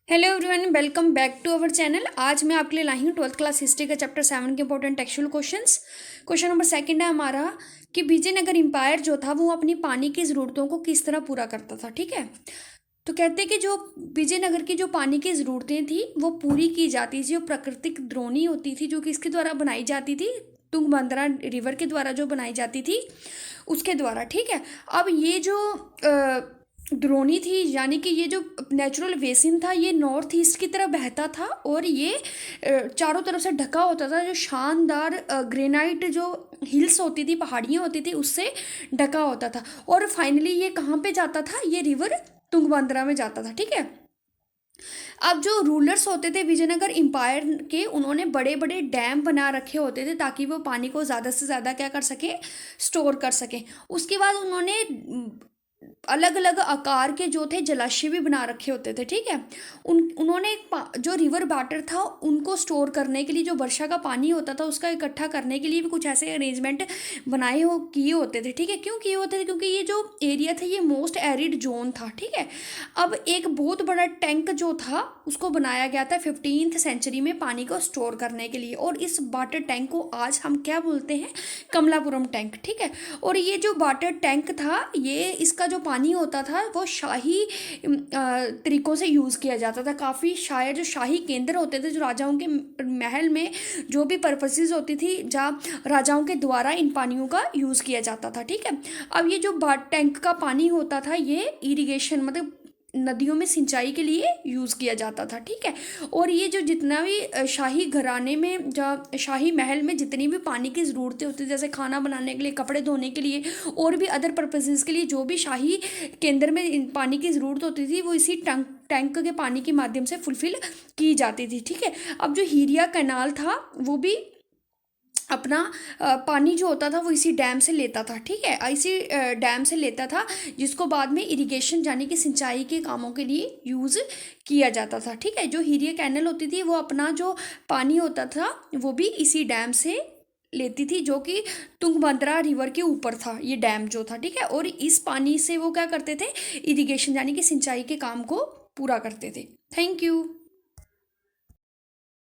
Hello everyone, welcome back to our channel. आज मैं आपके लिए लाई हूँ 12th क्लास हिस्ट्री का चैप्टर 7 के important textual questions. Question number second है हमारा कि विजयनगर एम्पायर जो था वो अपनी पानी की ज़रूरतों को किस तरह पूरा करता था। ठीक है, तो कहते हैं कि जो विजयनगर की जो पानी की ज़रूरतें थी वो पूरी की जाती थी। जो प्राकृतिक द्रोणी होती थी जो किसके द्वारा बनाई जाती थी, तुंगभद्रा रिवर के द्वारा जो बनाई जाती थी उसके द्वारा। ठीक है, अब ये जो द्रोणी थी यानी कि ये जो नेचुरल बेसिन था ये नॉर्थ ईस्ट की तरफ बहता था और ये चारों तरफ से ढका होता था। जो शानदार ग्रेनाइट जो हिल्स होती थी, पहाड़ियाँ होती थी, उससे ढका होता था। और फाइनली ये कहाँ पे जाता था, ये रिवर तुंगभद्रा में जाता था। ठीक है, अब जो रूलर्स होते थे विजयनगर एम्पायर के, उन्होंने बड़े बड़े डैम बना रखे होते थे ताकि वो पानी को ज़्यादा से ज़्यादा क्या कर सके, स्टोर कर सके। उसके बाद उन्होंने अलग अलग आकार के जो थे जलाशय भी बना रखे होते थे। ठीक है, उन्होंने जो रिवर वाटर था उनको स्टोर करने के लिए, जो वर्षा का पानी होता था उसका इकट्ठा करने के लिए भी कुछ ऐसे अरेंजमेंट किए होते थे। ठीक है, क्यों किए होते थे? क्योंकि ये जो एरिया था ये मोस्ट एरिड जोन था। ठीक है, अब एक बहुत बड़ा टैंक जो था उसको बनाया गया था 15th सेंचुरी में पानी को स्टोर करने के लिए, और इस वाटर टैंक को आज हम क्या बोलते हैं, कमलापुरम टैंक। ठीक है, और ये जो वाटर टैंक था, ये इसका जो पानी होता था वो शाही तरीक़ों से यूज़ किया जाता था। काफ़ी शायद जो शाही केंद्र होते थे, जो राजाओं के महल में जो भी पर्पसेस होती थी जहाँ राजाओं के द्वारा इन पानियों का यूज़ किया जाता था। ठीक है, अब ये जो टैंक का पानी होता था ये इरिगेशन मतलब नदियों में सिंचाई के लिए यूज़ किया जाता था। ठीक है, और ये जो जितना भी शाही घराने में, जहाँ शाही महल में जितनी भी पानी की ज़रूरतें होती थी, जैसे खाना बनाने के लिए, कपड़े धोने के लिए और भी अदर पर्पसेस के लिए, जो भी शाही केंद्र में पानी की ज़रूरत होती थी वो इसी टैंक के पानी के माध्यम से फुलफ़िल की जाती थी। ठीक है, अब जो हीरिया कैनाल था वो भी अपना पानी जो होता था वो इसी डैम से लेता था। ठीक है, इसी डैम से लेता था जिसको बाद में इरिगेशन यानी कि सिंचाई के कामों के लिए यूज़ किया जाता था। ठीक है, जो हीरिया कैनल होती थी वो अपना जो पानी होता था वो भी इसी डैम से लेती थी, जो कि तुंगभद्रा रिवर के ऊपर था ये डैम जो था। ठीक है, और इस पानी से वो क्या करते थे, इरिगेशन यानी कि सिंचाई के काम को पूरा करते थे। Thank you.